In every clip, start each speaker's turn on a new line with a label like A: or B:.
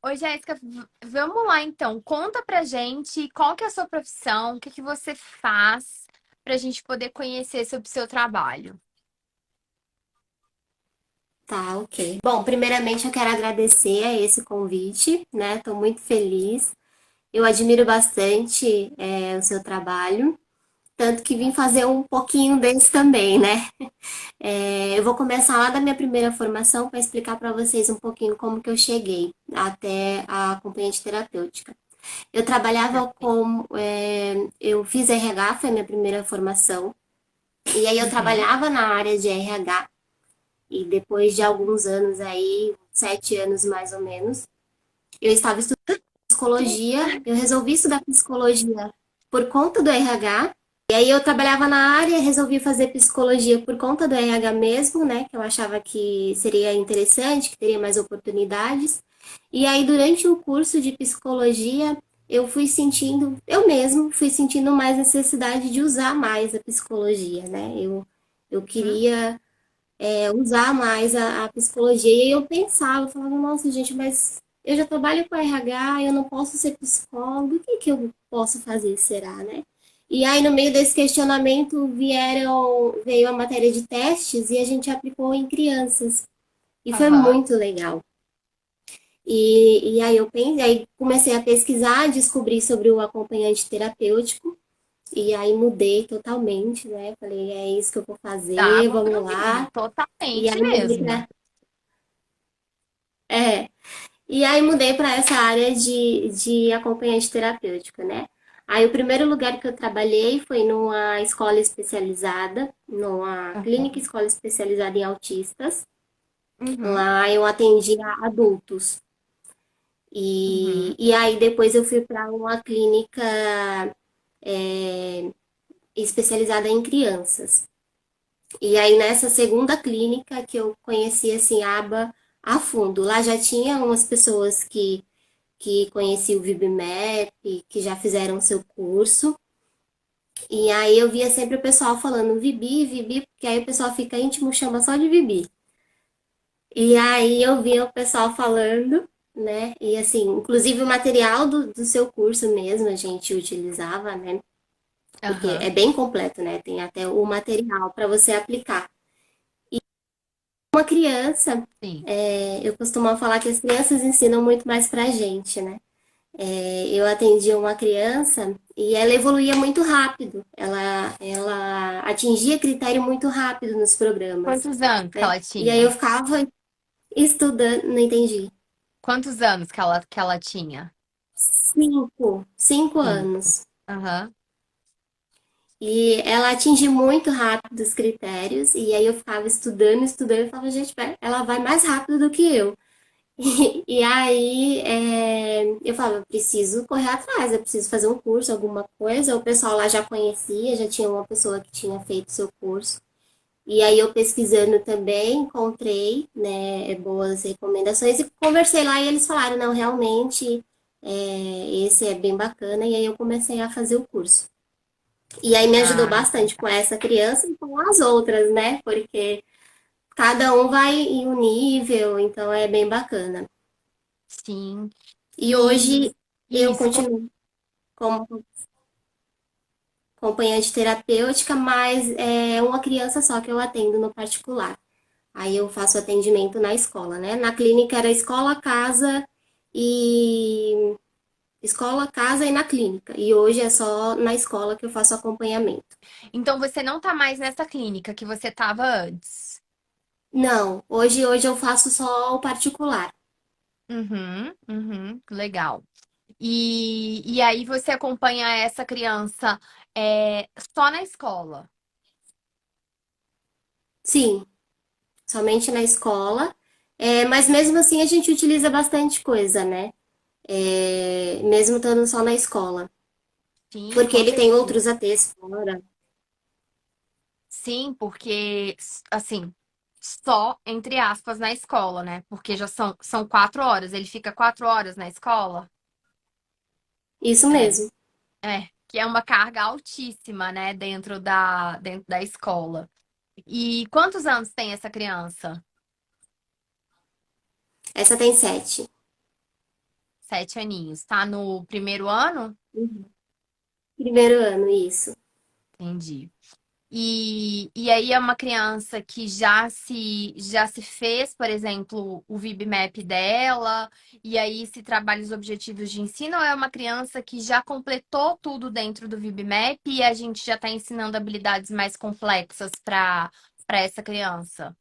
A: Oi, Jéssica, vamos lá então. Conta pra gente qual que é a sua profissão, o que que você faz pra gente poder conhecer sobre o seu trabalho.
B: Tá, ok. Bom, primeiramente eu quero agradecer a esse convite, né? Estou muito feliz. Eu admiro bastante o seu trabalho, tanto que vim fazer um pouquinho desse também, né? Eu vou começar lá da minha primeira formação para explicar para vocês um pouquinho como que eu cheguei até a acompanhante terapêutica. Eu trabalhava eu fiz RH, foi a minha primeira formação, e aí eu
A: Uhum.
B: trabalhava na área de RH. E depois de alguns anos aí, 7 anos mais ou menos, eu estava estudando psicologia. Eu resolvi estudar psicologia por conta do RH. E aí eu trabalhava na área, resolvi fazer psicologia por conta do RH mesmo, né? Que eu achava que seria interessante, que teria mais oportunidades. E aí, durante o curso de psicologia, eu mesmo fui sentindo mais necessidade de usar mais a psicologia, né? Eu
A: Uhum.
B: queria usar mais a psicologia. E aí eu pensava, eu falava, nossa, gente, mas eu já trabalho com RH, eu não posso ser psicóloga, o que que eu posso fazer, será, né? E aí, no meio desse questionamento, veio a matéria de testes e a gente aplicou em crianças. E foi
A: Aham.
B: muito legal. E aí eu pensei, aí comecei a pesquisar, descobri sobre o acompanhante terapêutico, e aí mudei totalmente, né? Falei, é isso que eu vou
A: Tá
B: fazer, vamos
A: mudando
B: lá. E
A: totalmente
B: aí mudei
A: mesmo.
B: para É, e aí mudei para essa área de acompanhante terapêutico, né? Aí o primeiro lugar que eu trabalhei foi numa escola especializada, numa clínica
A: Aham.
B: escola especializada em autistas.
A: Uhum.
B: Lá eu atendia adultos.
A: Uhum.
B: E aí depois eu fui para uma clínica é, especializada em crianças. E aí nessa segunda clínica que eu conheci assim a aba a fundo. Lá já tinha umas pessoas que conheci o VibMap, que já fizeram seu curso. E aí eu via sempre o pessoal falando Vibi, Vibi, porque aí o pessoal fica íntimo, chama só de Vibi. E aí eu via o pessoal falando, né? E assim, inclusive o material do seu curso mesmo a gente utilizava, né? Porque é
A: Aham.
B: bem completo, né? Tem até o material para você aplicar. Uma criança,
A: Sim.
B: eu costumo falar que as crianças ensinam muito mais pra gente, né? Eu atendia uma criança e ela evoluía muito rápido. Ela atingia critério muito rápido nos programas,
A: Quantos anos que
B: né?
A: ela
B: E aí eu
A: tinha?
B: ficava estudando, não entendi.
A: Quantos anos que ela tinha?
B: 5
A: Cinco.
B: anos.
A: Aham.
B: E ela atingiu muito rápido os critérios, e aí eu ficava estudando, estudando, e falava, gente, ela vai mais rápido do que eu. E aí eu falava, eu preciso correr atrás, eu preciso fazer um curso, alguma coisa. O pessoal lá já conhecia, já tinha uma pessoa que tinha feito seu curso. E aí eu pesquisando também, encontrei, né, boas recomendações e conversei lá e eles falaram, não, realmente esse é bem bacana. E aí eu comecei a fazer o curso. E aí me ajudou
A: Ah,
B: bastante com essa criança e com as outras, né? Porque cada um vai em um nível, então é bem bacana.
A: sim.
B: E
A: E
B: hoje eu
A: isso.
B: continuo como acompanhante terapêutica, mas é uma criança só que eu atendo no particular. Aí eu faço atendimento na escola, né? Na clínica era e escola, casa e na clínica. E hoje é só na escola que eu faço acompanhamento.
A: Então você não tá mais nessa clínica que você tava antes.
B: Não, hoje eu faço só o particular.
A: Uhum, uhum, legal. E aí você acompanha essa criança só na escola.
B: Sim, somente na escola. Mas mesmo assim a gente utiliza bastante coisa, né? Mesmo estando só na escola.
A: Sim,
B: Porque
A: com
B: ele tem
A: certeza.
B: outros ATs fora.
A: Sim, porque, assim, só entre aspas na escola, né? Porque já são 4 horas. Ele fica 4 horas na escola.
B: Isso
A: É,
B: mesmo.
A: que é uma carga altíssima, né? Dentro da escola. E quantos anos tem essa criança?
B: Essa tem 7.
A: 7 aninhos. Tá no primeiro ano?
B: Uhum. Primeiro ano, isso.
A: Entendi. E aí é uma criança que já se fez, por exemplo, o VibMap dela, e aí se trabalha os objetivos de ensino, ou é uma criança que já completou tudo dentro do VibMap e a gente já está ensinando habilidades mais complexas para essa criança?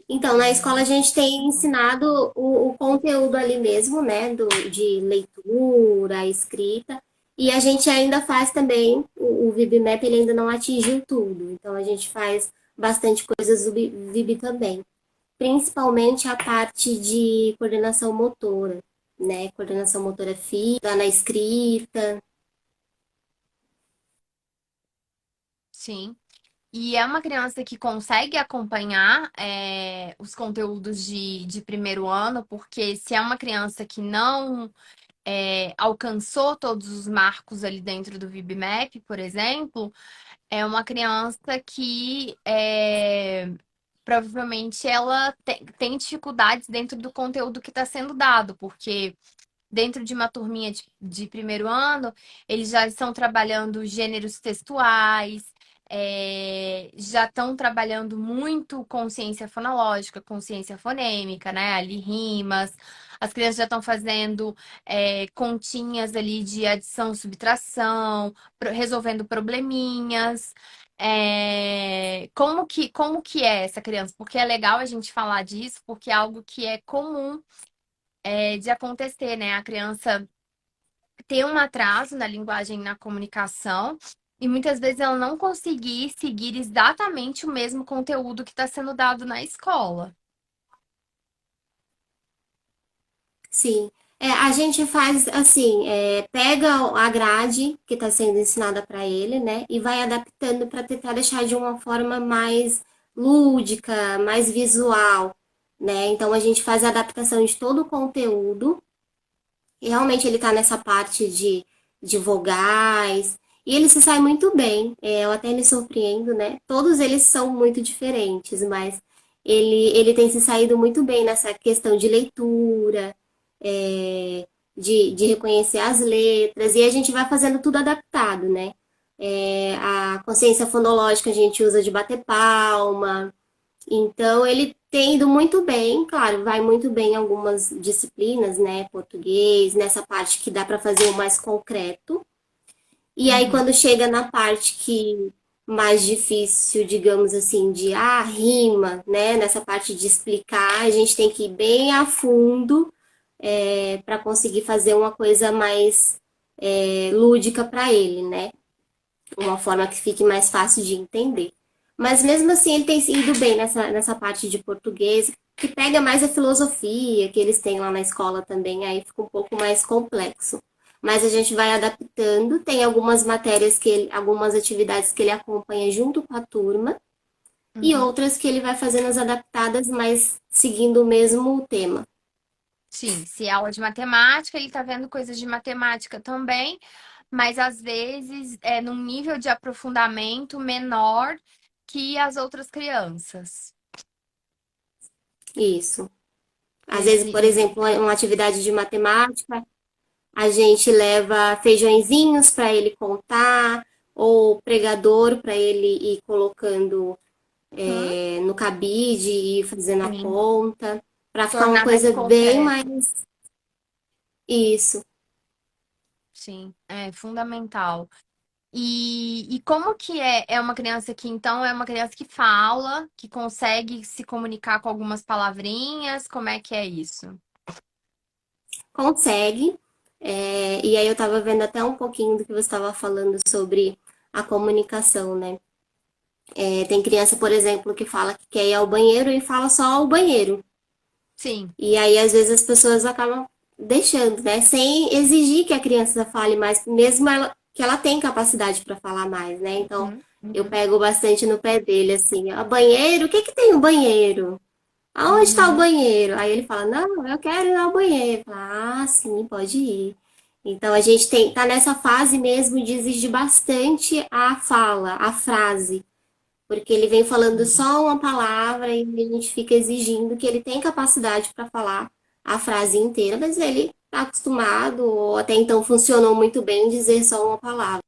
B: Então, na escola a gente tem ensinado o conteúdo ali mesmo, né, de leitura, escrita, e a gente ainda faz também, o VibMap ele ainda não atingiu tudo, então a gente faz bastante coisas do Vib também, principalmente a parte de coordenação motora, né, coordenação motora fina, na escrita.
A: Sim. E é uma criança que consegue acompanhar os conteúdos de primeiro ano, porque se é uma criança que não alcançou todos os marcos ali dentro do VibMap, por exemplo, é uma criança que provavelmente ela tem dificuldades dentro do conteúdo que está sendo dado, porque dentro de uma turminha de primeiro ano, eles já estão trabalhando gêneros textuais, já estão trabalhando muito consciência fonológica, consciência fonêmica, né? Ali rimas. As crianças já estão fazendo continhas ali de adição, subtração, resolvendo probleminhas. Como que é essa criança? Porque é legal a gente falar disso, porque é algo que é comum de acontecer, né? A criança ter um atraso na linguagem e na comunicação e muitas vezes ela não conseguir seguir exatamente o mesmo conteúdo que está sendo dado na escola.
B: Sim. A gente faz assim, pega a grade que está sendo ensinada para ele, né, e vai adaptando para tentar deixar de uma forma mais lúdica, mais visual, né? Então a gente faz a adaptação de todo o conteúdo. E realmente ele está nessa parte de vogais. E ele se sai muito bem. Eu até me surpreendo, né? Todos eles são muito diferentes, mas ele tem se saído muito bem nessa questão de leitura, de reconhecer as letras. E a gente vai fazendo tudo adaptado, né? A consciência fonológica a gente usa de bater palma. Então, ele tem ido muito bem, claro, vai muito bem em algumas disciplinas, né? Português, nessa parte que dá para fazer o mais concreto. E aí,
A: Uhum.
B: quando chega na parte que mais difícil, digamos assim, de rima, né? Nessa parte de explicar, a gente tem que ir bem a fundo para conseguir fazer uma coisa mais lúdica para ele, né? Uma forma que fique mais fácil de entender. Mas mesmo assim, ele tem ido bem nessa parte de português, que pega mais a filosofia que eles têm lá na escola também, aí fica um pouco mais complexo. Mas a gente vai adaptando, tem algumas matérias algumas atividades que ele acompanha junto com a turma, e
A: Uhum.
B: outras que ele vai fazendo as adaptadas, mas seguindo o mesmo tema.
A: Sim, se é aula de matemática, ele está vendo coisas de matemática também, mas às vezes é num nível de aprofundamento menor que as outras crianças.
B: Isso. Às vezes, por
A: Esse,
B: exemplo, uma atividade de matemática, a gente leva feijõezinhos para ele contar, ou pregador para ele ir colocando
A: uhum,
B: no cabide e ir fazendo a
A: sim,
B: conta, para ficar uma
A: tornar mais
B: coisa bem
A: concreto.
B: mais isso.
A: Sim, é fundamental. E como que é uma criança que, então, é uma criança que fala, que consegue se comunicar com algumas palavrinhas? Como é que é isso?
B: Consegue. E aí eu estava vendo até um pouquinho do que você estava falando sobre a comunicação, né? Tem criança, por exemplo, que fala que quer ir ao banheiro e fala só ao banheiro.
A: Sim.
B: E aí, às vezes, as pessoas acabam deixando, né? Sem exigir que a criança fale mais, mesmo que ela tem capacidade para falar mais, né? Então,
A: Uhum,
B: eu
A: uhum,
B: pego bastante no pé dele, assim, ó, banheiro, o que que tem o banheiro? Aonde está o
A: uhum.
B: banheiro? Aí ele fala, não, eu quero ir ao banheiro. Eu falo, ah, sim, pode ir. Então, a gente tá nessa fase mesmo de exigir bastante a fala, a frase. Porque ele vem falando
A: Sim.
B: só uma palavra e a gente fica exigindo que ele tenha capacidade para falar a frase inteira, mas ele está acostumado, ou até então funcionou muito bem dizer só uma palavra.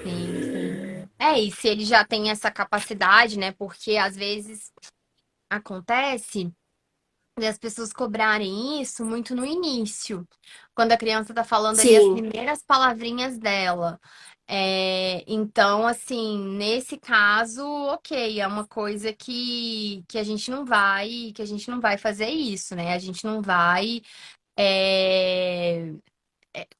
A: Sim, sim. É, e se ele já tem essa capacidade, né? Porque às vezes acontece das pessoas cobrarem isso muito no início, quando a criança tá falando ali as
B: Sim,
A: primeiras palavrinhas dela. Então, assim, nesse caso, ok, é uma coisa que que a gente não vai fazer isso, né? A gente não vai é,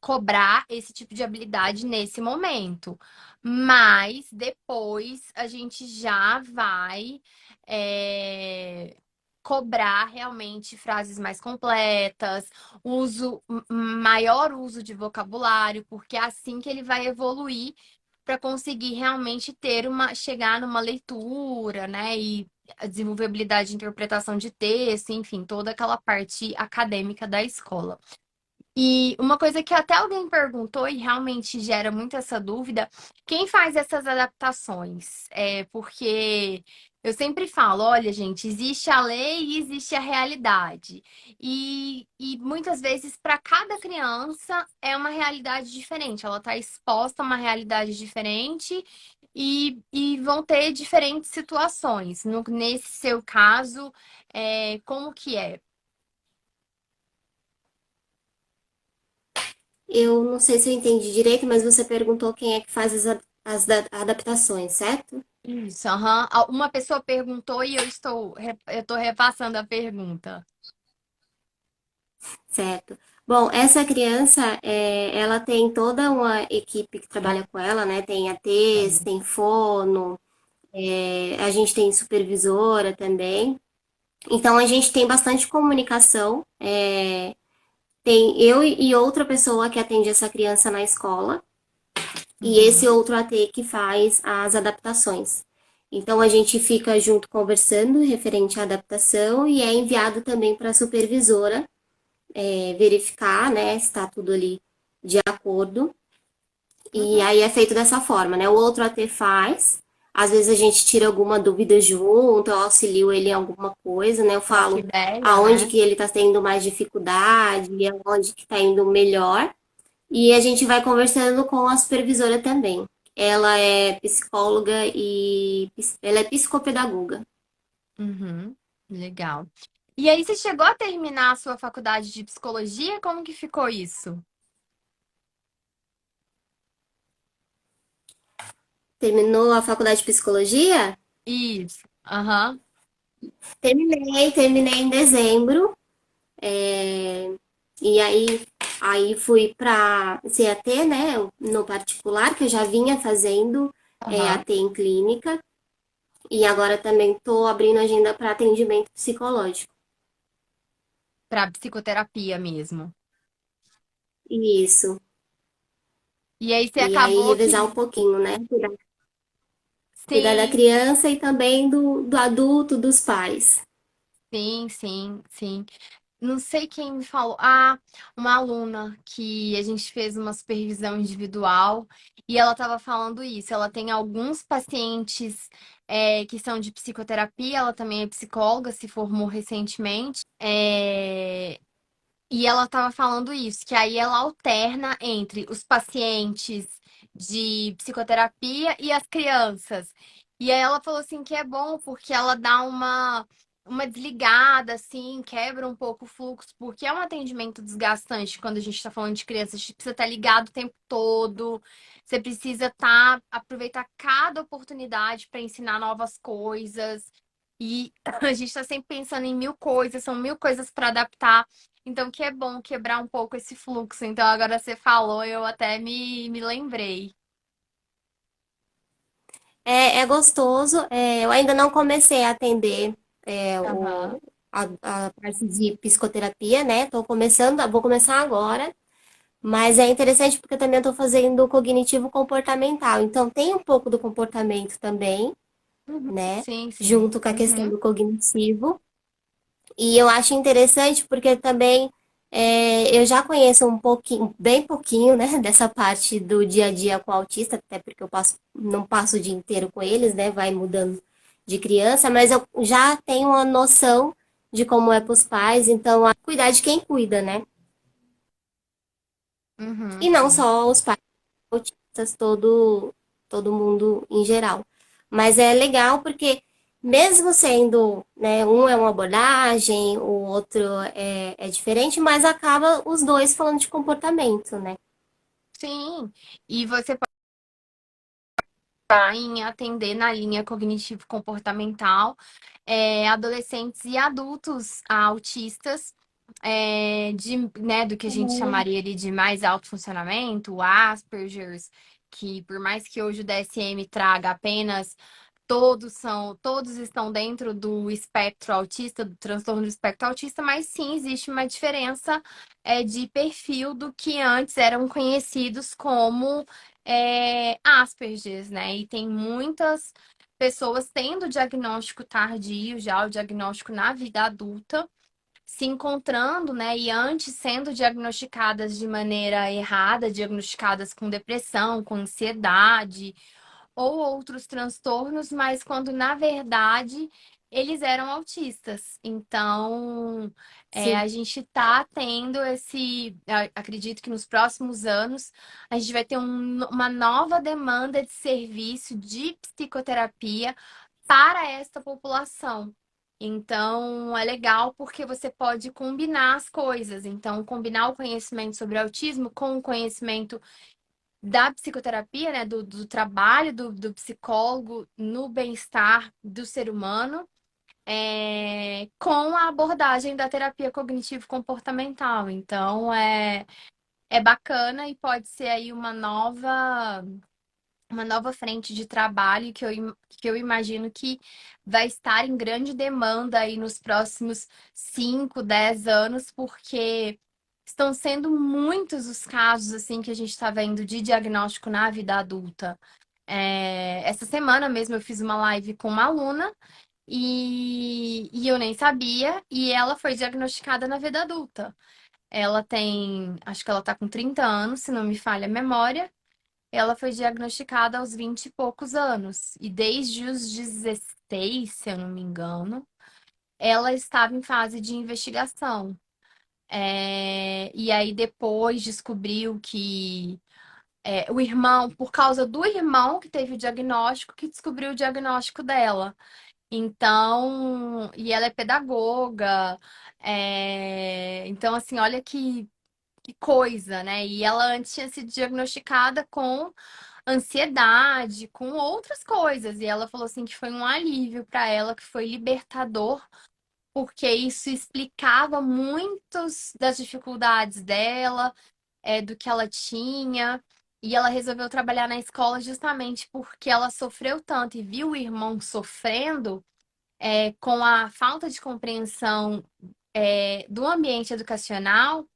A: cobrar esse tipo de habilidade nesse momento. Mas depois a gente já vai é, cobrar realmente frases mais completas, maior uso de vocabulário, porque é assim que ele vai evoluir para conseguir realmente chegar numa leitura, né? E desenvolver habilidade de interpretação de texto, enfim, toda aquela parte acadêmica da escola. E uma coisa que até alguém perguntou e realmente gera muito essa dúvida, quem faz essas adaptações? Porque eu sempre falo, olha, gente, existe a lei e existe a realidade. E muitas vezes, para cada criança, é uma realidade diferente. Ela está exposta a uma realidade diferente e vão ter diferentes situações. Nesse seu caso, como que é?
B: eu não sei se eu entendi direito, mas você perguntou quem é que faz adaptações, certo?
A: Isso, aham. Uma pessoa perguntou e eu estou repassando a pergunta.
B: Certo. Bom, essa criança, ela tem toda uma equipe que trabalha com ela, né? Tem ATs, tem fono, a gente tem supervisora também. Então, a gente tem bastante comunicação. Tem eu e outra pessoa que atende essa criança na escola, e esse
A: Uhum.
B: outro AT que faz as adaptações. Então, a gente fica junto conversando referente à adaptação e é enviado também para a supervisora verificar, né, se está tudo ali de acordo. E
A: Uhum.
B: aí é feito dessa forma, né? O outro AT faz. Às vezes a gente tira alguma dúvida junto, eu auxilio ele em alguma coisa, né? Eu
A: Ó, que
B: falo
A: ideia,
B: aonde
A: né?
B: que ele está tendo mais dificuldade, aonde que está indo melhor. E a gente vai conversando com a supervisora também. Ela é psicóloga e ela é psicopedagoga.
A: Uhum. Legal. E aí, você chegou a terminar a sua faculdade de psicologia? Como que ficou isso?
B: Terminou a faculdade de psicologia?
A: Isso. Aham.
B: Terminei em dezembro. É, e aí fui para CAT, né, no particular, que eu já vinha fazendo
A: Aham.
B: AT em clínica, e agora também estou abrindo agenda para atendimento psicológico.
A: Para psicoterapia mesmo.
B: Isso.
A: E aí, você
B: E aí
A: acabou
B: revezar um
A: que.
B: pouquinho, né? Cuidar da
A: Sim,
B: criança e também do adulto, dos pais.
A: sim, sim, sim. Não sei quem me falou. Ah, uma aluna que a gente fez uma supervisão individual e ela estava falando isso. Ela tem alguns pacientes que são de psicoterapia, ela também é psicóloga, se formou recentemente. E ela estava falando isso, que aí ela alterna entre os pacientes de psicoterapia e as crianças. E aí ela falou assim que é bom porque ela dá uma desligada, assim, quebra um pouco o fluxo, porque é um atendimento desgastante quando a gente está falando de crianças. A gente precisa estar ligado o tempo todo, você precisa aproveitar cada oportunidade para ensinar novas coisas. E a gente está sempre pensando em mil coisas, são mil coisas para adaptar. Então, que é bom quebrar um pouco esse fluxo. Então, agora você falou, eu até me lembrei.
B: É gostoso. Eu ainda não comecei a atender
A: Aham.
B: a parte de psicoterapia, né? Tô começando, vou começar agora. Mas é interessante porque também eu estou fazendo cognitivo comportamental. Então tem um pouco do comportamento também,
A: Uhum.
B: né?
A: Sim, sim.
B: Junto com a questão
A: Uhum.
B: do cognitivo. E eu acho interessante porque também eu já conheço um pouquinho, bem pouquinho, né, dessa parte do dia a dia com o autista, até porque não passo o dia inteiro com eles, né? Vai mudando de criança, mas eu já tenho uma noção de como é para os pais, então cuidar de quem cuida, né?
A: Uhum,
B: E não
A: sim.
B: só os pais autistas, todo mundo em geral. Mas é legal porque mesmo sendo, né, um é uma abordagem, o outro é diferente, mas acaba os dois falando de comportamento, né?
A: Sim. E você tá em atender na linha cognitivo-comportamental adolescentes e adultos autistas né, do que a gente chamaria ali de mais alto funcionamento, o Asperger's, que por mais que hoje o DSM traga apenas todos estão dentro do espectro autista, do transtorno do espectro autista, mas sim existe uma diferença de perfil do que antes eram conhecidos como Asperger's, né? E tem muitas pessoas tendo diagnóstico tardio, já o diagnóstico na vida adulta, se encontrando, né? E antes sendo diagnosticadas de maneira errada, diagnosticadas com depressão, com ansiedade ou outros transtornos, mas quando na verdade eles eram autistas. Então,
B: Sim,
A: a gente está tendo acredito que nos próximos anos a gente vai ter uma nova demanda de serviço de psicoterapia para esta população. Então, é legal porque você pode combinar as coisas. Então, combinar o conhecimento sobre autismo com o conhecimento da psicoterapia, né, do trabalho do psicólogo no bem-estar do ser humano, com a abordagem da terapia cognitivo-comportamental. Então, é bacana e pode ser aí uma nova frente de trabalho que eu imagino que vai estar em grande demanda aí nos próximos 5, 10 anos, porque estão sendo muitos os casos assim que a gente está vendo de diagnóstico na vida adulta. Essa semana mesmo eu fiz uma live com uma aluna e eu nem sabia, e ela foi diagnosticada na vida adulta. Acho que ela tá com 30 anos, se não me falha a memória. Ela foi diagnosticada aos 20 e poucos anos. E desde os 16, se eu não me engano, ela estava em fase de investigação. E aí depois descobriu que o irmão, por causa do irmão que teve o diagnóstico, que descobriu o diagnóstico dela. Então, e ela é pedagoga. Então, assim, olha que coisa, né? E ela antes tinha sido diagnosticada com ansiedade, com outras coisas. E ela falou assim que foi um alívio para ela, que foi libertador, porque isso explicava muitas das dificuldades dela, do que ela tinha. E ela resolveu trabalhar na escola justamente porque ela sofreu tanto e viu o irmão sofrendo, com a falta de compreensão, do ambiente educacional,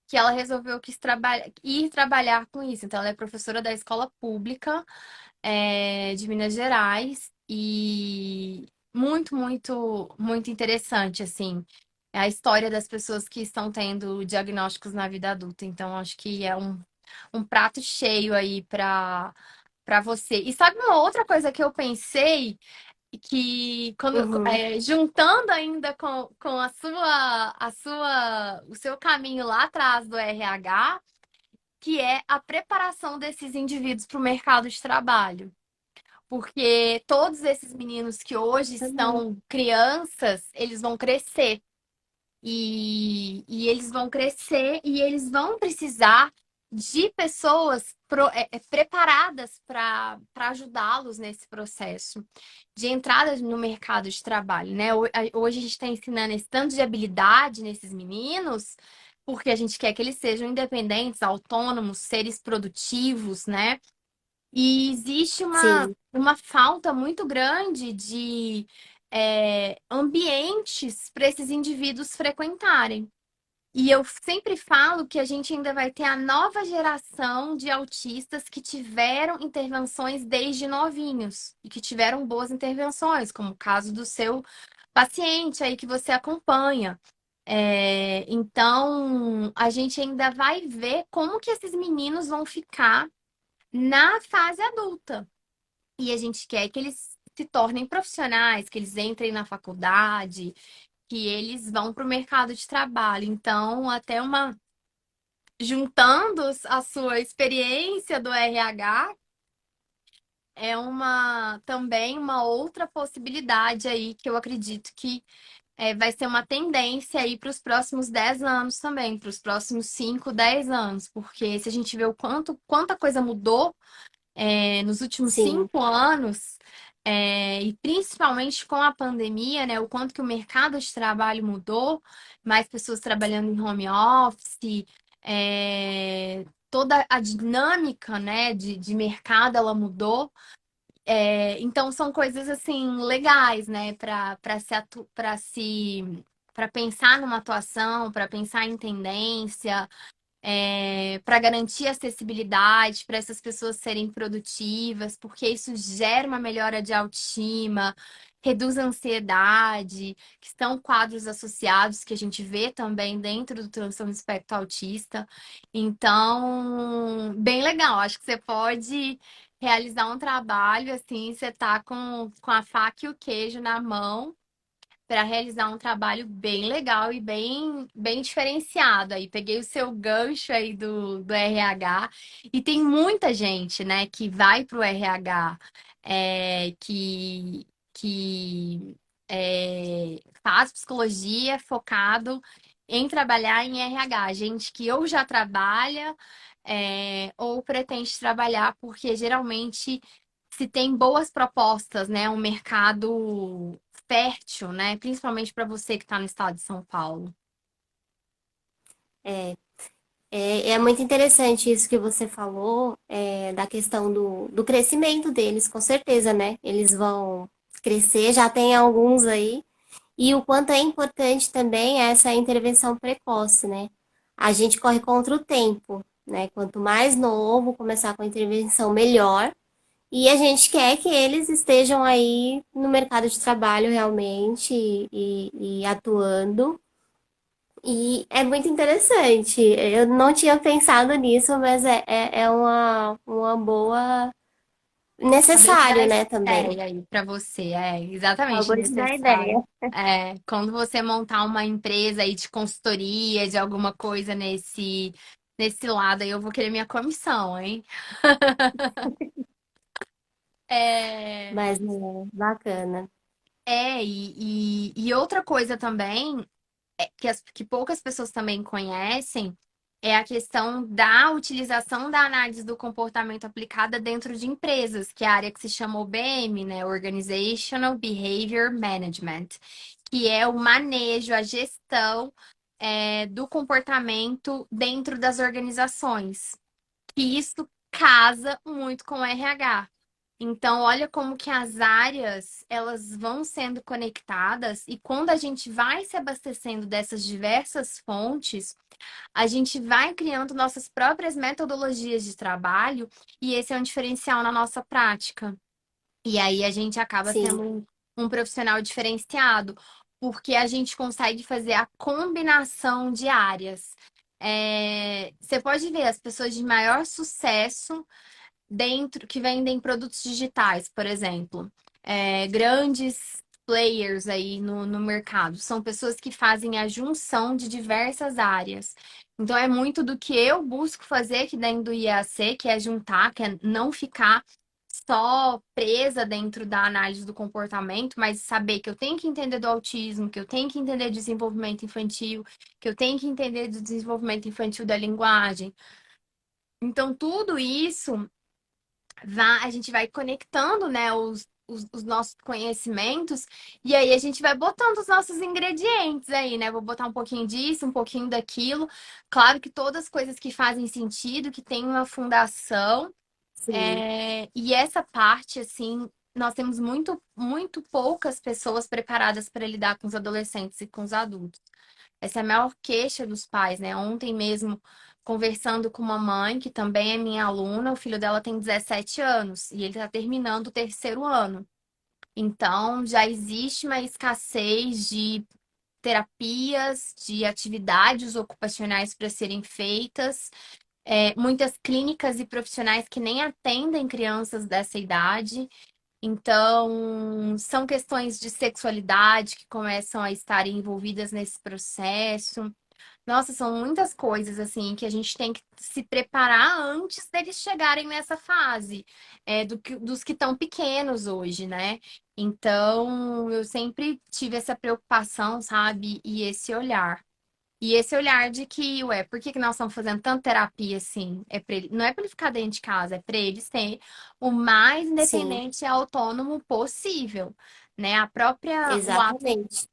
A: que ela resolveu ir trabalhar com isso. Então, ela é professora da escola pública, de Minas Gerais e muito, muito, muito interessante, assim, a história das pessoas que estão tendo diagnósticos na vida adulta. Então, acho que é um prato cheio aí para você. E sabe uma outra coisa que eu pensei? Que
B: uhum,
A: juntando ainda com o seu caminho lá atrás do RH, que é a preparação desses indivíduos para o mercado de trabalho. Porque todos esses meninos que hoje
B: também.
A: estão crianças, eles vão crescer. E eles vão crescer e eles vão precisar de pessoas preparadas para ajudá-los nesse processo de entrada no mercado de trabalho, né? Hoje a gente está ensinando esse tanto de habilidade nesses meninos, porque a gente quer que eles sejam independentes, autônomos, seres produtivos, né? E existe
B: Sim,
A: uma falta muito grande de ambientes para esses indivíduos frequentarem. E eu sempre falo que a gente ainda vai ter a nova geração de autistas que tiveram intervenções desde novinhos e que tiveram boas intervenções, como o caso do seu paciente aí que você acompanha. Então, a gente ainda vai ver como que esses meninos vão ficar na fase adulta. E a gente quer que eles se tornem profissionais, que eles entrem na faculdade, que eles vão para o mercado de trabalho. Então, até uma juntando a sua experiência do RH, é uma também uma outra possibilidade aí que eu acredito que vai ser uma tendência aí para os próximos 10 anos também, para os próximos 5, 10 anos, porque se a gente vê o quanta coisa mudou nos últimos
B: Sim,
A: 5 anos, e principalmente com a pandemia, né, o quanto que o mercado de trabalho mudou, mais pessoas trabalhando em home office, toda a dinâmica, né, de mercado ela mudou. Então são coisas assim legais, né, para pensar numa atuação, para pensar em tendência, para garantir acessibilidade, para essas pessoas serem produtivas, porque isso gera uma melhora de autoestima, reduz a ansiedade, que são quadros associados que a gente vê também dentro do transtorno do espectro autista. Então, bem legal. Acho que você pode realizar um trabalho assim, você tá com a faca e o queijo na mão para realizar um trabalho bem legal e bem diferenciado. Aí peguei o seu gancho aí do RH e tem muita gente, né, que vai para o RH, que faz psicologia focado em trabalhar em RH. Gente que ou já trabalha, ou pretende trabalhar, porque geralmente se tem boas propostas, né, um mercado fértil, né? Principalmente para você que está no estado de São Paulo.
B: é, é muito interessante isso que você falou, da questão do crescimento deles, com certeza, né? Eles vão crescer, já tem alguns aí, e o quanto é importante também essa intervenção precoce, né? A gente corre contra o tempo, né? Quanto mais novo começar com a intervenção, melhor. E a gente quer que eles estejam aí no mercado de trabalho realmente e atuando. E é muito interessante. Eu não tinha pensado nisso, mas é uma boa.
A: Acabei de dar
B: Necessário, né, também.
A: ideia aí para você, exatamente
B: Acabou de dar ideia.
A: necessário. Quando você montar uma empresa aí de consultoria, de alguma coisa nesse lado aí, eu vou querer minha comissão, hein? É,
B: Mas é bacana.
A: e outra coisa também que poucas pessoas também conhecem é a questão da utilização da análise do comportamento aplicada dentro de empresas, que é a área que se chama OBM, né? Organizational Behavior Management, que é o manejo, a gestão, do comportamento dentro das organizações. E isso casa muito com o RH. Então, olha como que as áreas, elas vão sendo conectadas e quando a gente vai se abastecendo dessas diversas fontes, a gente vai criando nossas próprias metodologias de trabalho e esse é um diferencial na nossa prática. E aí a gente acaba
B: Sim,
A: sendo um profissional diferenciado, porque a gente consegue fazer a combinação de áreas. Você pode ver as pessoas de maior sucesso dentro que vendem produtos digitais, por exemplo, grandes players aí no mercado, são pessoas que fazem a junção de diversas áreas. Então é muito do que eu busco fazer aqui dentro do IAC, que é juntar, que é não ficar só presa dentro da análise do comportamento, mas saber que eu tenho que entender do autismo, que eu tenho que entender do desenvolvimento infantil, que eu tenho que entender do desenvolvimento infantil da linguagem. Então, tudo isso a gente vai conectando, né, os nossos conhecimentos e aí a gente vai botando os nossos ingredientes aí, né? Vou botar um pouquinho disso, um pouquinho daquilo. Claro que todas as coisas que fazem sentido, que tem uma fundação.
B: sim.
A: E essa parte, assim, nós temos muito poucas pessoas preparadas para lidar com os adolescentes e com os adultos. Essa é a maior queixa dos pais, né? Ontem mesmo, conversando com uma mãe, que também é minha aluna, o filho dela tem 17 anos e ele está terminando o terceiro ano. Então, já existe uma escassez de terapias, de atividades ocupacionais para serem feitas, muitas clínicas e profissionais que nem atendem crianças dessa idade. Então, são questões de sexualidade que começam a estar envolvidas nesse processo. Nossa, são muitas coisas assim que a gente tem que se preparar antes deles chegarem nessa fase, dos que estão pequenos hoje, né? Então, eu sempre tive essa preocupação, sabe? E esse olhar. E esse olhar de que, ué, por que que nós estamos fazendo tanta terapia assim? Não é para ele ficar dentro de casa, é para eles terem o mais
B: Sim,
A: independente e autônomo possível, né?
B: exatamente.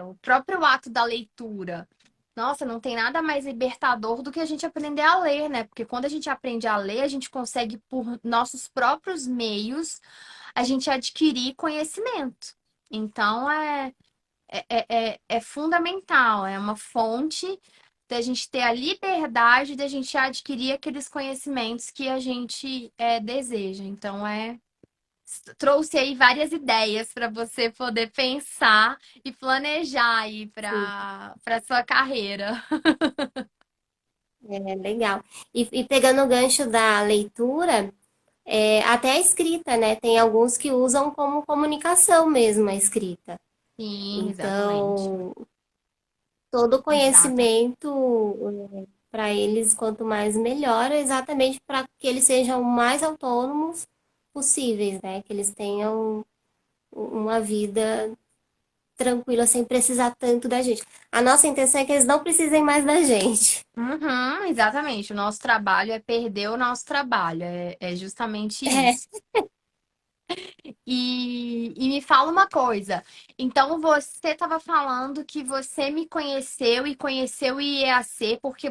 A: O próprio ato da leitura. Nossa, não tem nada mais libertador do que a gente aprender a ler, né? Porque quando a gente aprende a ler, a gente consegue, por nossos próprios meios, a gente adquirir conhecimento. Então, é fundamental, é uma fonte da gente ter a liberdade da gente adquirir aqueles conhecimentos que a gente deseja. Então, trouxe aí várias ideias para você poder pensar e planejar aí
B: Sim,
A: para sua carreira.
B: é legal. E pegando o gancho da leitura, até a escrita, né? Tem alguns que usam como comunicação mesmo a escrita.
A: Sim, exatamente.
B: Então, todo
A: Exata.
B: conhecimento para eles, quanto mais melhor, é exatamente para que eles sejam mais autônomos possíveis, né? Que eles tenham uma vida tranquila sem precisar tanto da gente. A nossa intenção é que eles não precisem mais da gente.
A: Uhum, exatamente. O nosso trabalho é perder o nosso trabalho. É justamente
B: É,
A: isso. E me fala uma coisa. Então, você estava falando que você me conheceu e conheceu o IEAC porque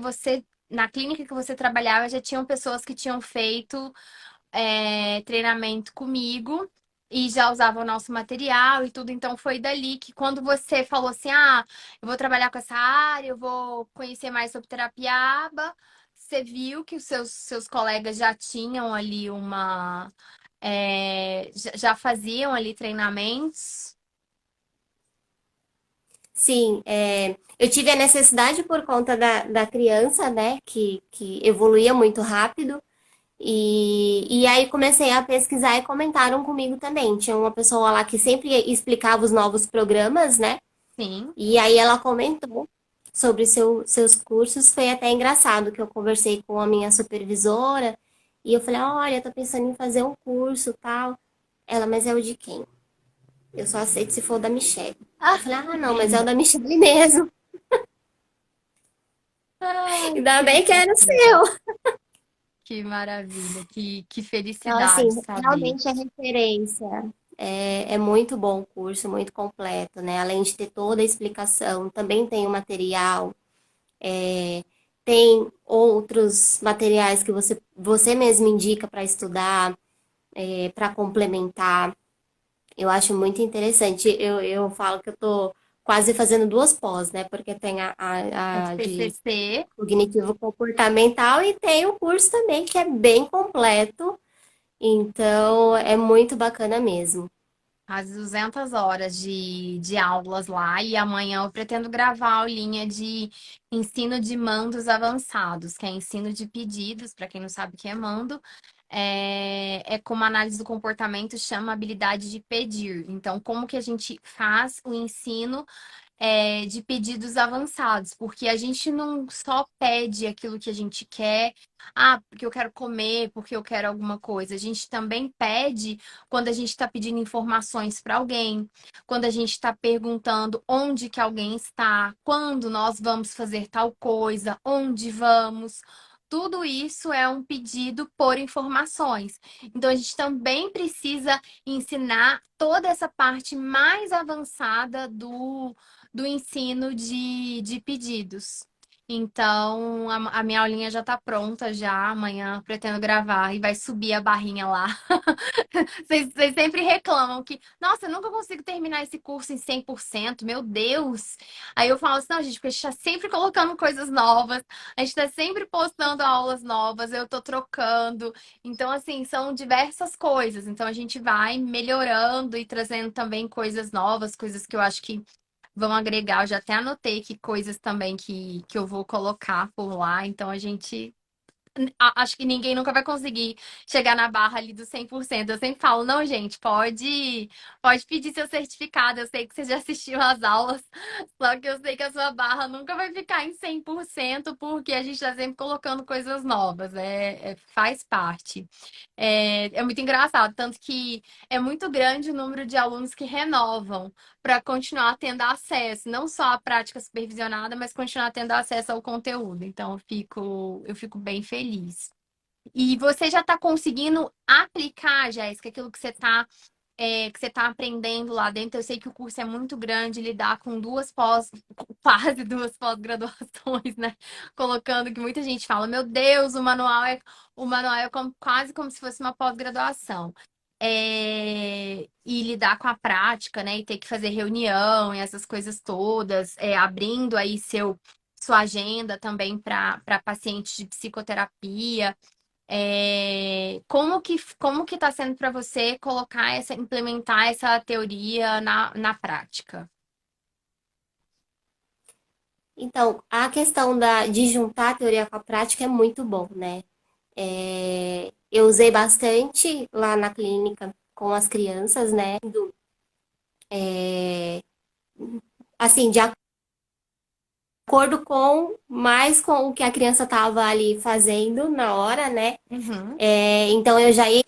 A: na clínica que você trabalhava, já tinham pessoas que tinham feito treinamento comigo e já usavam o nosso material e tudo. Então, foi dali que quando você falou assim, eu vou trabalhar com essa área, eu vou conhecer mais sobre terapia ABA, você viu que os seus colegas já tinham ali já faziam ali treinamentos.
B: sim, eu tive a necessidade por conta da criança, né, que evoluía muito rápido. E aí comecei a pesquisar e comentaram comigo também. Tinha uma pessoa lá que sempre explicava os novos programas, né?
A: Sim.
B: E aí ela comentou sobre seus cursos. Foi até engraçado que eu conversei com a minha supervisora e eu falei, olha, eu tô pensando em fazer um curso tal. Ela, mas é o de quem? Eu só aceito se for o da Michelle. Eu
A: Ah,
B: falei, não, mas é o
A: linda.
B: da Michelle mesmo.
A: Ai,
B: Ainda bem que era o seu.
A: que maravilha, que
B: Então,
A: felicidade
B: assim,
A: saber.
B: realmente é referência. É muito bom o curso, muito completo, né? Além de ter toda a explicação, também tem o material, tem outros materiais que você mesmo indica para estudar, para complementar. Eu acho muito interessante. Eu falo que eu tô quase fazendo duas pós, né? Porque tem
A: É de
B: a de
A: PCC,
B: cognitivo comportamental e tem o curso também que é bem completo. Então, é muito bacana mesmo.
A: as 200 horas de aulas lá, e amanhã eu pretendo gravar a aulinha de ensino de mandos avançados, que é ensino de pedidos, para quem não sabe o que é mando. É como a análise do comportamento chama habilidade de pedir. Então, como que a gente faz o ensino de pedidos avançados, porque a gente não só pede aquilo que a gente quer, porque eu quero comer, porque eu quero alguma coisa. A gente também pede quando a gente está pedindo informações para alguém, quando a gente está perguntando onde que alguém está, quando nós vamos fazer tal coisa, onde vamos. Tudo isso é um pedido por informações. Então, a gente também precisa ensinar toda essa parte mais avançada do ensino de pedidos. Então, a minha aulinha já tá pronta já. Amanhã eu pretendo gravar e vai subir a barrinha lá. Vocês sempre reclamam que, nossa, eu nunca consigo terminar esse curso em 100%, meu Deus. Aí eu falo assim, não, gente, porque a gente tá sempre colocando coisas novas, a gente tá sempre postando aulas novas, eu tô trocando. Então, assim, são diversas coisas. Então, a gente vai melhorando e trazendo também coisas novas, coisas que eu acho que vão agregar. Eu já até anotei que coisas também que eu vou colocar por lá. Então a gente acho que ninguém nunca vai conseguir chegar na barra ali do 100%. Eu sempre falo, não, gente, pode pedir seu certificado. Eu sei que você já assistiu às aulas, só que eu sei que a sua barra nunca vai ficar em 100% porque a gente está sempre colocando coisas novas. Faz parte. É muito engraçado, tanto que é muito grande o número de alunos que renovam para continuar tendo acesso, não só à prática supervisionada, mas continuar tendo acesso ao conteúdo. Então, eu fico bem feliz. E você já está conseguindo aplicar, Jéssica, aquilo que você tá aprendendo lá dentro? Eu sei que o curso é muito grande, lidar com quase duas pós-graduações, né? Colocando que muita gente fala, meu Deus, o manual é quase como se fosse uma pós-graduação. E lidar com a prática, né? E ter que fazer reunião e essas coisas todas, abrindo aí sua agenda também para pacientes de psicoterapia. Como que está sendo para você implementar essa teoria na prática?
B: Então, a questão de juntar a teoria com a prática é muito bom, né? Eu usei bastante lá na clínica com as crianças, né? Assim, de acordo com mais com o que a criança estava ali fazendo na hora, né?
A: Uhum.
B: Então eu já ia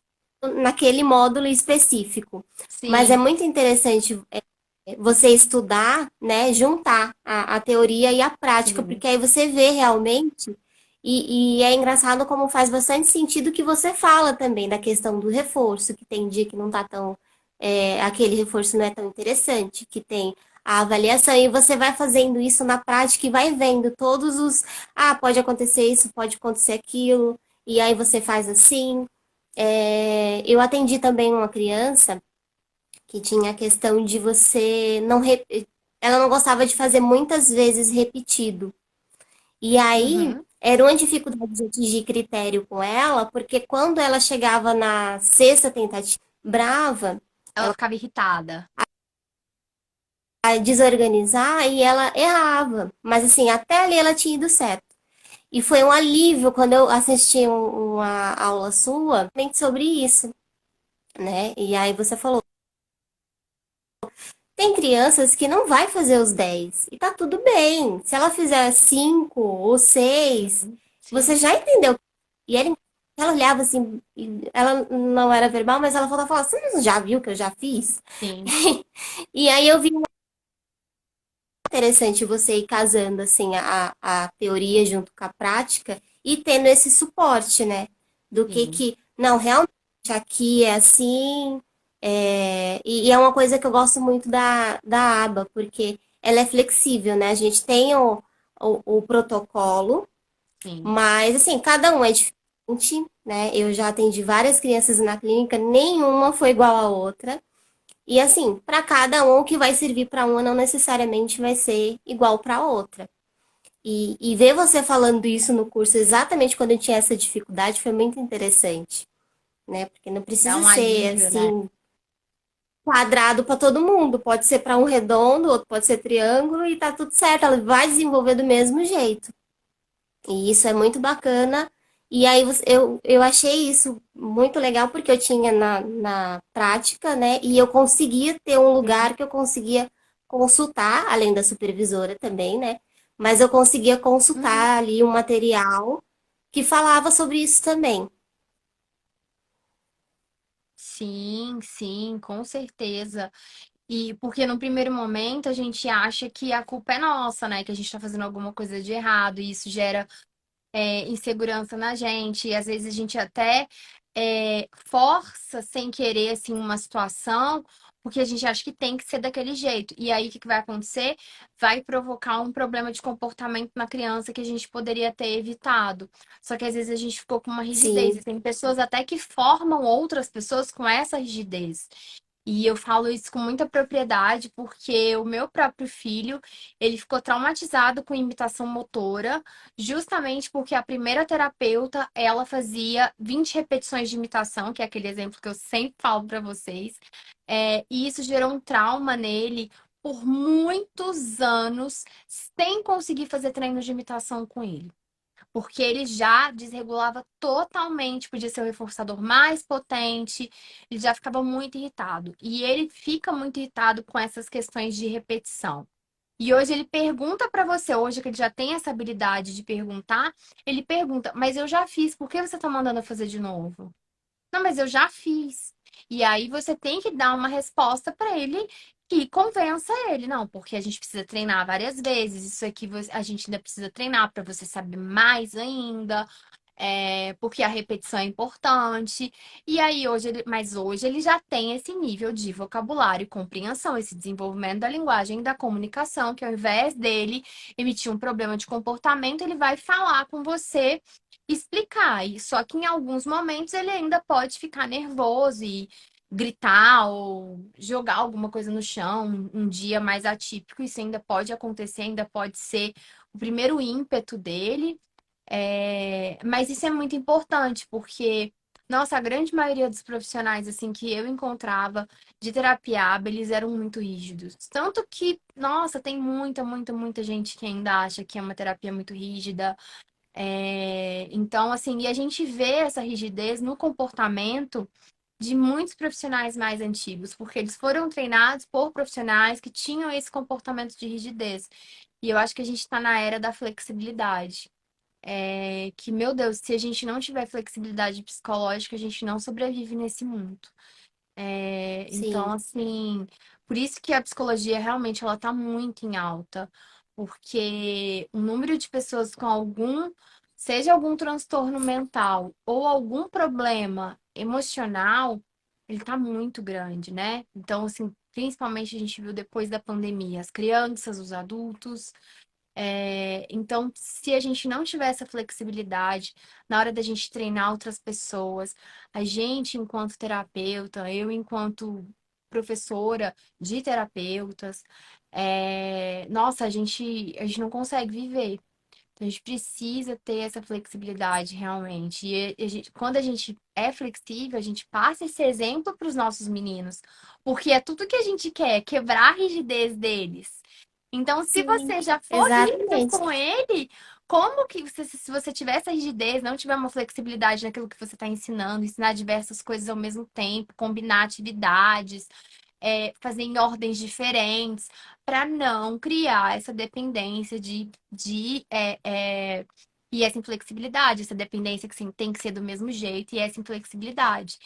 B: naquele módulo específico. Mas é
A: Sim,
B: muito interessante você estudar, né? Juntar a teoria e a prática,
A: sim.
B: porque aí você vê realmente. E é engraçado como faz bastante sentido o que você fala também da questão do reforço, que tem dia que não tá tão. Aquele reforço não é tão interessante, que tem a avaliação, e você vai fazendo isso na prática e vai vendo todos os. Ah, pode acontecer isso, pode acontecer aquilo, e aí você faz assim. Eu atendi também uma criança que tinha a questão de você não. Ela não gostava de fazer muitas vezes repetido. E aí
A: Uhum.
B: era uma dificuldade de atingir critério com ela, porque quando ela chegava na sexta tentativa brava,
A: Ela ficava irritada.
B: a desorganizar e ela errava. Mas assim, até ali ela tinha ido certo. E foi um alívio quando eu assisti uma aula sua sobre isso, né? E aí você falou, tem crianças que não vai fazer os 10 e tá tudo bem. Se ela fizer 5 ou 6,
A: Sim,
B: você
A: sim,
B: já entendeu. E ela olhava assim, ela não era verbal, mas ela falava, você não já viu que eu já fiz?
A: sim,
B: E aí eu vi interessante você ir casando assim a teoria junto com a prática e tendo esse suporte, né? Do
A: sim.
B: que não, realmente aqui é assim. E é uma coisa que eu gosto muito da aba, porque ela é flexível, né? A gente tem o protocolo,
A: Sim.
B: mas assim, cada um é diferente, né? Eu já atendi várias crianças na clínica, nenhuma foi igual à outra. E assim, para cada um, o que vai servir para uma não necessariamente vai ser igual para outra. E ver você falando isso no curso exatamente quando eu tinha essa dificuldade foi muito interessante, né? Porque não
A: Dá
B: precisa
A: um
B: ser
A: alívio, né?
B: assim quadrado para todo mundo, pode ser para um redondo, outro pode ser triângulo e tá tudo certo, ela vai desenvolver do mesmo jeito. E isso é muito bacana. E aí eu achei isso muito legal porque eu tinha na prática, né? E eu conseguia ter um
A: Sim.
B: lugar que eu conseguia consultar, além da supervisora também, né? Mas eu conseguia
A: Uhum.
B: consultar ali um material que falava sobre isso também.
A: Sim, sim, com certeza. E porque no primeiro momento a gente acha que a culpa é nossa, né? Que a gente tá fazendo alguma coisa de errado, e isso gera insegurança na gente, e às vezes a gente até força sem querer assim uma situação, porque a gente acha que tem que ser daquele jeito. E aí o que que vai acontecer? Vai provocar um problema de comportamento na criança que a gente poderia ter evitado. Só que às vezes a gente ficou com uma rigidez,
B: Sim,
A: e tem pessoas até que formam outras pessoas com essa rigidez. E eu falo isso com muita propriedade porque o meu próprio filho, ele ficou traumatizado com imitação motora, justamente porque a primeira terapeuta, ela fazia 20 repetições de imitação, que é aquele exemplo que eu sempre falo para vocês. E isso gerou um trauma nele por muitos anos, sem conseguir fazer treino de imitação com ele. porque ele já desregulava totalmente, podia ser o reforçador mais potente, ele já ficava muito irritado. E ele fica muito irritado com essas questões de repetição. E hoje ele pergunta pra você, hoje que ele já tem essa habilidade de perguntar, ele pergunta, mas eu já fiz, por que você tá mandando eu fazer de novo? Não, mas eu já fiz. E aí você tem que dar uma resposta pra ele que convença ele. Não, porque a gente precisa treinar várias vezes. Isso aqui a gente ainda precisa treinar pra você saber mais ainda. Porque a repetição é importante. E aí mas hoje ele já tem esse nível de vocabulário e compreensão, esse desenvolvimento da linguagem e da comunicação, que ao invés dele emitir um problema de comportamento, ele vai falar com você, explicar. E só que em alguns momentos ele ainda pode ficar nervoso e gritar ou jogar alguma coisa no chão, um dia mais atípico, isso ainda pode acontecer, ainda pode ser o primeiro ímpeto dele. Mas isso é muito importante, porque, nossa, a grande maioria dos profissionais, assim, que eu encontrava de terapia hábil, eles eram muito rígidos. Tanto que, nossa, tem muita, muita, muita gente que ainda acha que é uma terapia muito rígida. Então, assim, e a gente vê essa rigidez no comportamento de muitos profissionais mais antigos, porque eles foram treinados por profissionais que tinham esse comportamento de rigidez. E eu acho que a gente está na era da flexibilidade. Que, meu Deus, se a gente não tiver flexibilidade psicológica, a gente não sobrevive nesse mundo. Então,
B: Sim,
A: assim, por isso que a psicologia realmente ela tá muito em alta, porque o número de pessoas com seja algum transtorno mental ou algum problema emocional, ele tá muito grande, né? Então, assim, principalmente a gente viu depois da pandemia, as crianças, os adultos. Então, se a gente não tiver essa flexibilidade na hora da gente treinar outras pessoas, a gente, enquanto terapeuta, eu, enquanto professora de terapeutas, nossa, a gente não consegue viver. Então, a gente precisa ter essa flexibilidade realmente. Quando a gente é flexível, a gente passa esse exemplo para os nossos meninos, porque é tudo que a gente quer, quebrar a rigidez deles. Então, se
B: sim,
A: você já for rígido
B: exatamente.
A: com ele, como que você, se você tiver essa rigidez, não tiver uma flexibilidade naquilo que você está ensinando, ensinar diversas coisas ao mesmo tempo, combinar atividades, fazer em ordens diferentes, para não criar essa dependência e essa inflexibilidade, essa dependência que sim, tem que ser do mesmo jeito e essa inflexibilidade.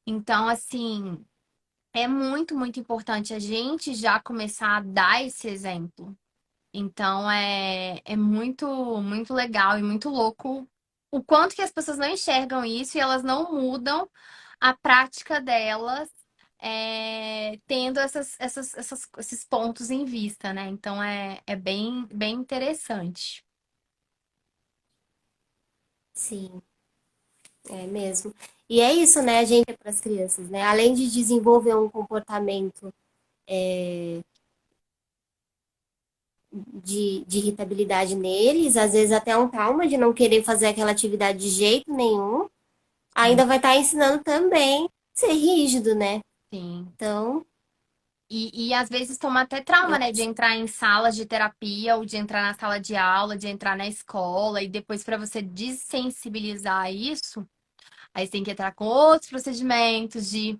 A: Então, assim, é muito, muito importante a gente já começar a dar esse exemplo. Então é muito, muito legal e muito louco o quanto que as pessoas não enxergam isso e elas não mudam a prática delas, tendo esses pontos em vista, né? Então é bem, bem interessante.
B: Sim, é mesmo. E é isso, né, a gente é para as crianças, né? Além de desenvolver um comportamento de irritabilidade neles, às vezes até um trauma de não querer fazer aquela atividade de jeito nenhum,
A: Sim,
B: ainda vai estar ensinando também a ser rígido, né?
A: sim.
B: Então,
A: E às vezes toma até trauma,
B: eu
A: né? De entrar em salas de terapia ou de entrar na sala de aula, de entrar na escola, e depois para você desensibilizar isso. Aí você tem que entrar com outros procedimentos de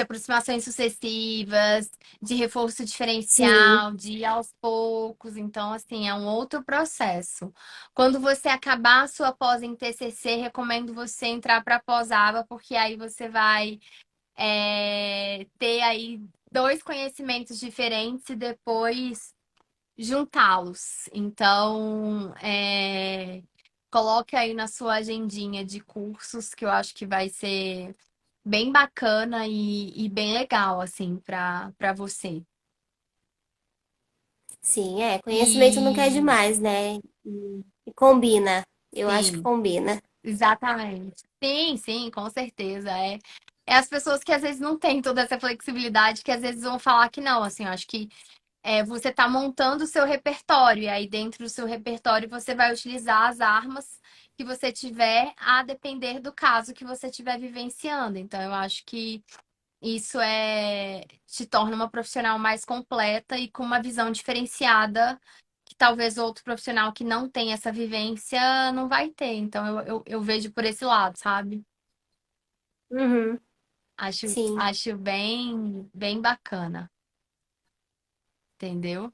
A: aproximações sucessivas, de reforço
B: sim,
A: diferencial, de ir aos poucos. Então, assim, é um outro processo. Quando você acabar a sua pós em TCC, recomendo você entrar para pós-aba, porque aí você vai ter aí dois conhecimentos diferentes e depois juntá-los. Então, coloque aí na sua agendinha de cursos, que eu acho que vai ser bem bacana e bem legal, assim, para você.
B: sim, é. Conhecimento não quer
A: E
B: demais, né? E combina. Eu acho que
A: sim,
B: combina.
A: exatamente. Sim, sim, com certeza. É as pessoas que às vezes não têm toda essa flexibilidade, que às vezes vão falar que não, assim, eu acho que você está montando o seu repertório, e aí dentro do seu repertório você vai utilizar as armas que você tiver a depender do caso que você estiver vivenciando. Então, eu acho que isso te torna uma profissional mais completa e com uma visão diferenciada que talvez outro profissional que não tem essa vivência não vai ter. Então, eu vejo por esse lado, sabe?
B: Uhum, sim,
A: Acho bem bacana, entendeu?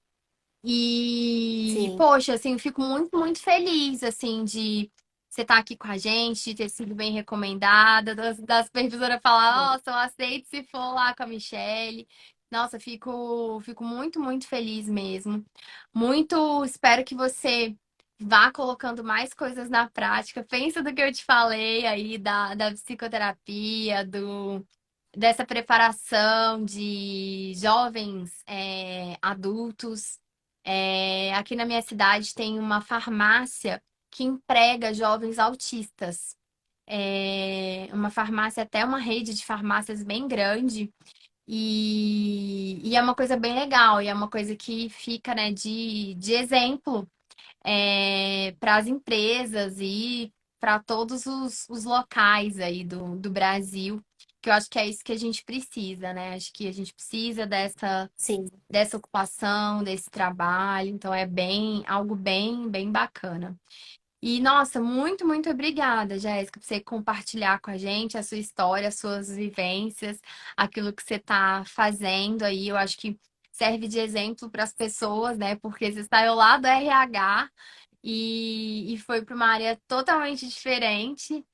A: E,
B: sim.
A: poxa, assim, eu fico muito feliz, assim, de você estar aqui com a gente, de ter sido bem recomendada, da supervisora falar, nossa, eu aceito se for lá com a Michelle. Nossa, fico muito feliz mesmo. Muito, espero que você vá colocando mais coisas na prática. Pensa do que eu te falei aí, da psicoterapia, dessa preparação de jovens adultos. Aqui na minha cidade tem uma farmácia que emprega jovens autistas. Uma farmácia, até uma rede de farmácias bem grande. E é uma coisa bem legal, e é uma coisa que fica, né, de exemplo para as empresas e para todos os locais aí do Brasil, que eu acho que é isso que a gente precisa, né? Acho que a gente precisa
B: Sim.
A: dessa ocupação, desse trabalho, então é algo bem bacana. E, nossa, muito obrigada, Jéssica, por você compartilhar com a gente a sua história, as suas vivências, aquilo que você está fazendo aí. Eu acho que serve de exemplo para as pessoas, né? Porque você saiu lá do RH e foi para uma área totalmente diferente.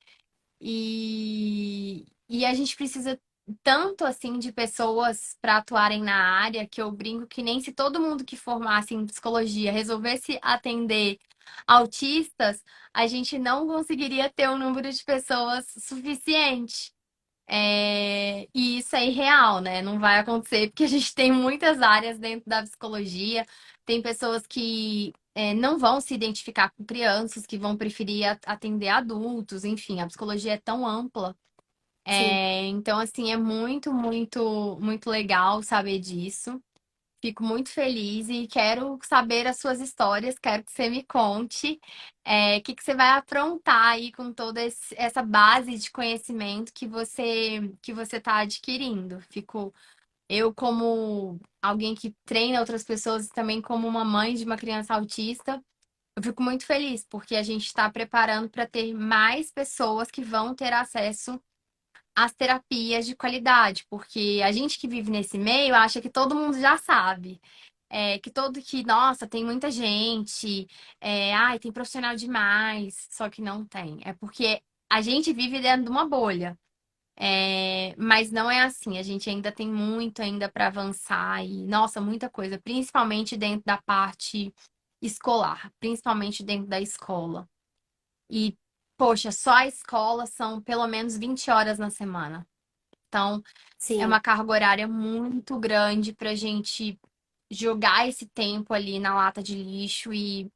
A: E a gente precisa tanto assim de pessoas para atuarem na área que eu brinco que nem se todo mundo que formasse em psicologia resolvesse atender autistas, a gente não conseguiria ter um número de pessoas suficiente. E isso é irreal, né? Não vai acontecer, porque a gente tem muitas áreas dentro da psicologia, tem pessoas que não vão se identificar com crianças, que vão preferir atender adultos, enfim, a psicologia é tão ampla.
B: Sim.
A: Então, assim, é muito legal saber disso. Fico muito feliz e quero saber as suas histórias, quero que você me conte o que você vai aprontar aí com toda essa base de conhecimento que você está adquirindo. Eu, como alguém que treina outras pessoas e também como uma mãe de uma criança autista, eu fico muito feliz, porque a gente está preparando para ter mais pessoas que vão ter acesso às terapias de qualidade, porque a gente que vive nesse meio acha que todo mundo já sabe. Nossa, tem muita gente, ai, tem profissional demais, só que não tem. É porque a gente vive dentro de uma bolha. Mas não é assim, a gente ainda tem muito ainda para avançar e, nossa, muita coisa, principalmente dentro da parte escolar, principalmente dentro da escola. E, poxa, só a escola são pelo menos 20 horas na semana. Então, é
B: Sim.
A: uma carga horária muito grande para a gente jogar esse tempo ali na lata de lixo e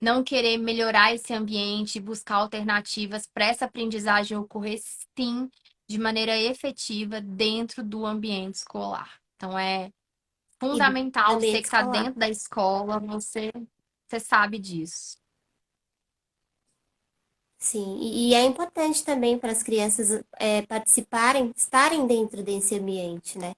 A: não querer melhorar esse ambiente, buscar alternativas para essa aprendizagem ocorrer, sim, de maneira efetiva dentro do ambiente escolar. Então, é
B: E do
A: fundamental você
B: ambiente
A: que está
B: escolar.
A: dentro da escola, você sabe disso.
B: Sim, e é importante também para as crianças participarem, estarem dentro desse ambiente, né?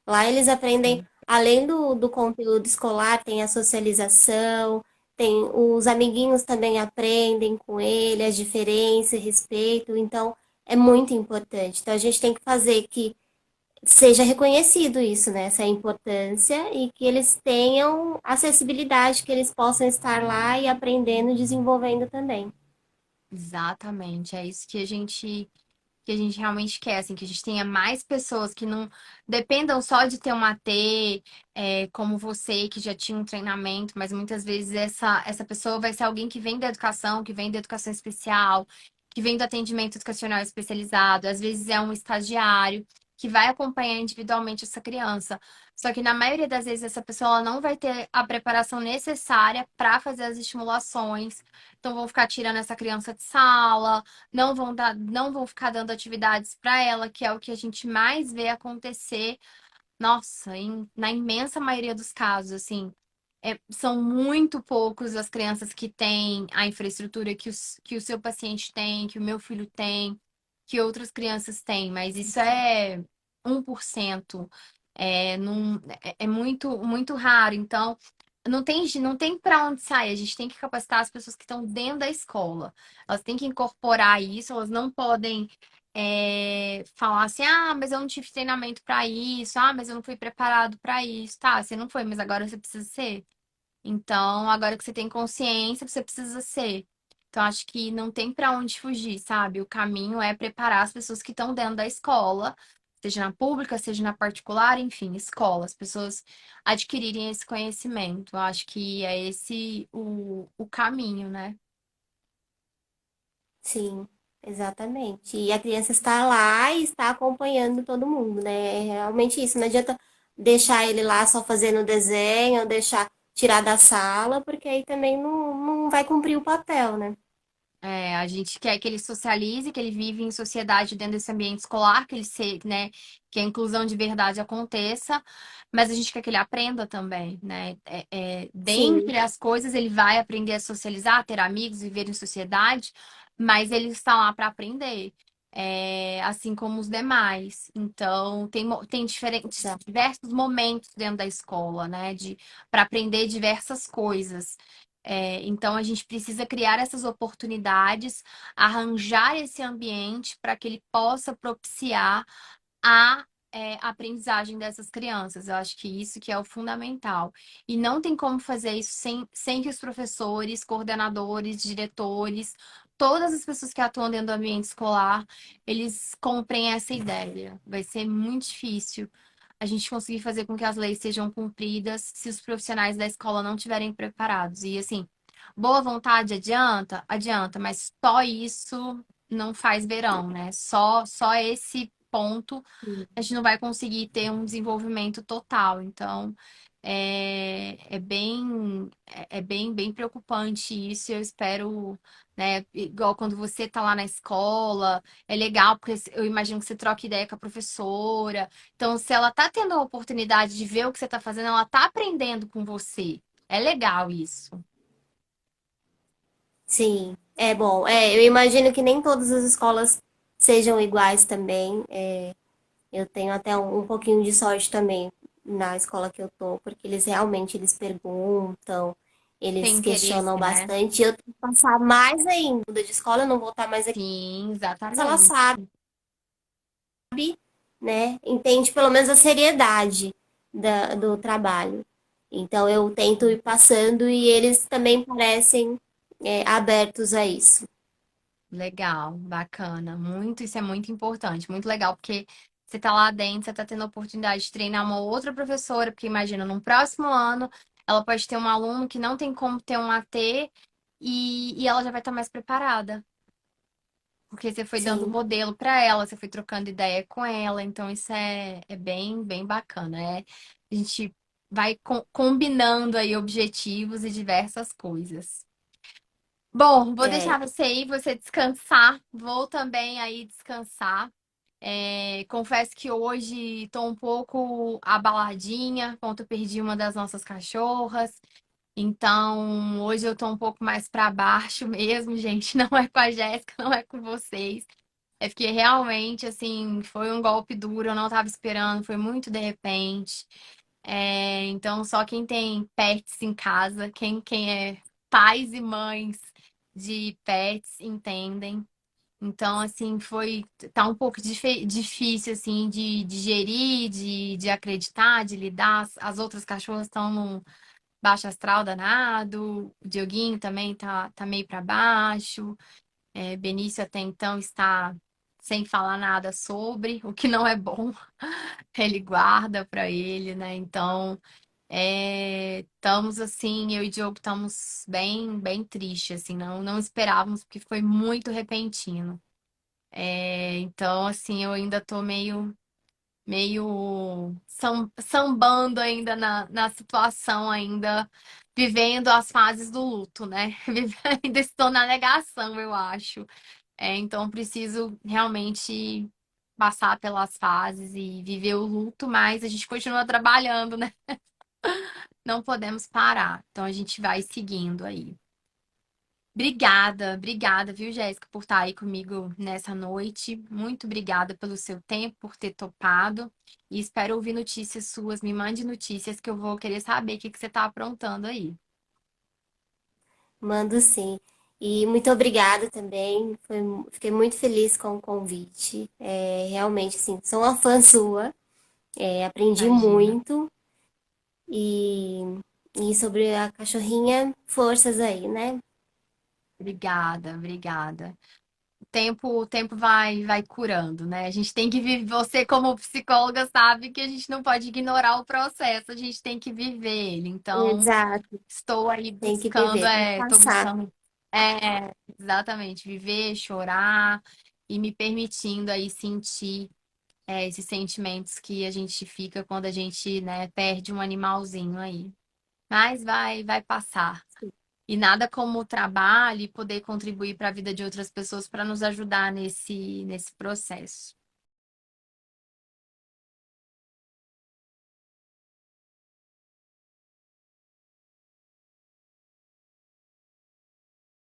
B: Lá eles aprendem,
A: Sim.
B: além do conteúdo escolar, tem a socialização, tem os amiguinhos também aprendem com ele, as diferenças, respeito, então é muito importante. Então a gente tem que fazer que seja reconhecido isso, né? Essa importância e que eles tenham acessibilidade, que eles possam estar lá e aprendendo e desenvolvendo também.
A: Exatamente, é isso que a gente realmente quer, assim, que a gente tenha mais pessoas que não dependam só de ter um AT, como você, que já tinha um treinamento, mas muitas vezes essa pessoa vai ser alguém que vem da educação, que vem da educação especial, que vem do atendimento educacional especializado, às vezes é um estagiário que vai acompanhar individualmente essa criança. Só que na maioria das vezes essa pessoa ela não vai ter a preparação necessária para fazer as estimulações. Então vão ficar tirando essa criança de sala, não vão ficar dando atividades para ela, que é o que a gente mais vê acontecer. Nossa, na imensa maioria dos casos, assim, são muito poucos as crianças que têm a infraestrutura que o seu paciente tem, que o meu filho tem, que outras crianças têm, mas isso é 1%. É muito raro. Então, não tem para onde sair. A gente tem que capacitar as pessoas que estão dentro da escola. Elas têm que incorporar isso, elas não podem falar assim, ah, mas eu não tive treinamento para isso, ah, mas eu não fui preparado para isso. Tá, você não foi, mas agora você precisa ser. Então, agora que você tem consciência, você precisa ser. Então, acho que não tem para onde fugir, sabe? O caminho é preparar as pessoas que estão dentro da escola, seja na pública, seja na particular, enfim, escola, as pessoas adquirirem esse conhecimento. Eu acho que é esse o caminho, né?
B: Sim, exatamente. E a criança está lá e está acompanhando todo mundo, né? É realmente isso. Não adianta deixar ele lá só fazendo desenho, deixar tirar da sala, porque aí também não vai cumprir o papel, né?
A: A gente quer que ele socialize, que ele vive em sociedade dentro desse ambiente escolar, que ele se, né, que a inclusão de verdade aconteça, mas a gente quer que ele aprenda também, né?
B: Sim,
A: Dentre as coisas, ele vai aprender a socializar, ter amigos, viver em sociedade, mas ele está lá para aprender, assim como os demais. Então, tem diferentes,
B: exato.
A: diversos momentos dentro da escola, né, para aprender diversas coisas. Então, a gente precisa criar essas oportunidades, arranjar esse ambiente para que ele possa propiciar a aprendizagem dessas crianças. Eu acho que isso que é o fundamental. E não tem como fazer isso sem que os professores, coordenadores, diretores, todas as pessoas que atuam dentro do ambiente escolar, eles comprem essa ideia. Vai ser muito difícil a gente conseguir fazer com que as leis sejam cumpridas se os profissionais da escola não estiverem preparados. E assim, boa vontade adianta? Adianta, mas só isso não faz verão, né? Só esse ponto a gente não vai conseguir ter um desenvolvimento total. Então, bem preocupante isso. Eu espero, né? Igual quando você está lá na escola, é legal, porque eu imagino que você troca ideia com a professora. Então, se ela está tendo a oportunidade de ver o que você está fazendo, ela está aprendendo com você. É legal isso.
B: Sim, é bom. Eu imagino que nem todas as escolas sejam iguais também. Eu tenho até um pouquinho de sorte também na escola que eu tô, porque eles realmente eles perguntam,
A: Tem
B: eles questionam
A: interesse, né?
B: bastante. Eu tenho que passar mais ainda. Muda de escola, eu não vou estar mais aqui,
A: Sim,
B: mas ela
A: exatamente.
B: sabe, né? Entende pelo menos a seriedade do trabalho. Então eu tento ir passando e eles também parecem abertos a isso.
A: Legal, bacana. Isso é muito importante, muito legal, porque você tá lá dentro, você tá tendo a oportunidade de treinar uma outra professora, porque imagina, no próximo ano, ela pode ter um aluno que não tem como ter um AT e ela já vai estar mais preparada, porque você foi dando
B: Sim,
A: modelo para ela, você foi trocando ideia com ela, então isso é bem bacana. A gente vai combinando aí objetivos e diversas coisas. Bom, vou
B: é,
A: deixar você ir, você descansar. Vou também aí descansar. Confesso que hoje estou um pouco abaladinha, quando eu perdi uma das nossas cachorras. Então, hoje eu estou um pouco mais para baixo mesmo, gente. Não é com a Jéssica, não é com vocês. É porque realmente, assim, foi um golpe duro, eu não estava esperando, foi muito de repente. Então, só quem tem pets em casa, quem é pais e mães de pets entendem. Então, assim, tá um pouco difícil, assim, de digerir, de acreditar, de lidar. As outras cachorras estão num baixo astral danado, o Dioguinho também tá meio para baixo. Benício até então está sem falar nada sobre, o que não é bom. Ele guarda para ele, né? Então, estamos assim, eu e o Diogo estamos bem tristes, assim, não esperávamos, porque foi muito repentino. Então, assim, eu ainda tô meio sambando ainda na situação, ainda vivendo as fases do luto, né? Ainda estou na negação, eu acho. Então, preciso realmente passar pelas fases e viver o luto, mas a gente continua trabalhando, né? Não podemos parar. Então, a gente vai seguindo aí. Obrigada, obrigada, viu, Jéssica, por estar aí comigo nessa noite. Muito obrigada pelo seu tempo, por ter topado. E espero ouvir notícias suas. Me mande notícias que eu vou querer saber o que que você está aprontando aí.
B: Mando sim. E muito obrigada também. Fiquei muito feliz com o convite. Realmente, assim, sou uma fã sua. Aprendi
A: Imagina.
B: muito. E, e sobre a cachorrinha, forças aí, né?
A: Obrigada, obrigada. O tempo vai curando, né? A gente tem que viver. Você, como psicóloga, sabe que a gente não pode ignorar o processo, a gente tem que viver ele. Então,
B: Exato.
A: estou aí
B: Tem que
A: buscando,
B: viver, tem que
A: estou
B: passar.
A: buscando, exatamente, viver, chorar e me permitindo aí sentir, esses sentimentos que a gente fica quando a gente, né, perde um animalzinho aí. Mas vai passar. E nada como o trabalho e poder contribuir para a vida de outras pessoas para nos ajudar nesse processo.